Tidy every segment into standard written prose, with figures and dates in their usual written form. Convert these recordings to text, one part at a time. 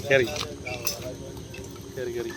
കയറി കയറി കയറി.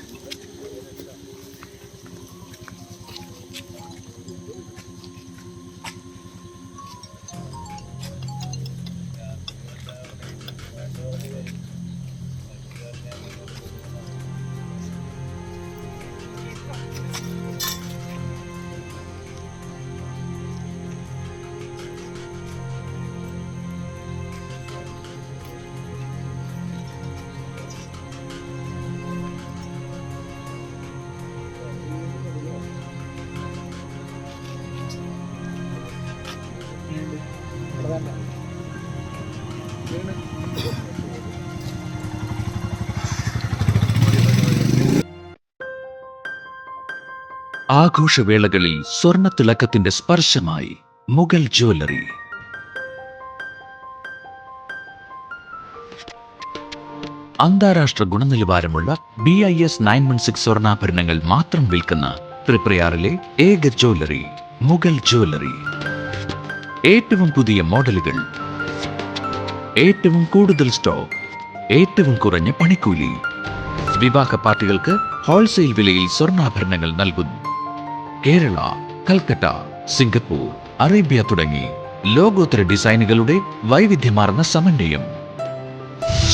ആഘോഷവേളകളിൽ സ്വർണ്ണത്തിളക്കത്തിന്റെ സ്പർശമായി മുഗൾ ജ്വല്ലറി. അന്താരാഷ്ട്ര ഗുണനിലവാരമുള്ള BIS 916 സ്വർണ്ണാഭരണങ്ങൾ മാത്രം വിൽക്കുന്ന തൃപ്രയാറിലെ ഏക ജ്വല്ലറി മുഗൾ ജ്വല്ലറി. ഏറ്റവും പുതിയ മോഡലുകൾ, ഏറ്റവും കൂടുതൽ സ്റ്റോക്ക്, ഏറ്റവും കുറഞ്ഞ പണിക്കൂലി. വിവാഹ പാർട്ടികൾക്ക് ഹോൾസെയിൽ വിലയിൽ സ്വർണ്ണാഭരണങ്ങൾ നൽകുന്നു. കേരള, കൽക്കട്ട, സിംഗപ്പൂർ, അറേബ്യ തുടങ്ങി ലോകോത്തര ഡിസൈനുകളുടെ വൈവിധ്യമാർന്ന സമന്വയം.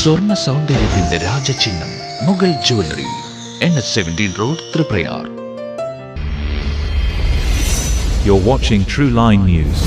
സ്വർണ്ണ സൗന്ദര്യത്തിന്റെ രാജചിഹ്നം Mughal jewellery, NH17 road, Triprayar. You're watching True Line News.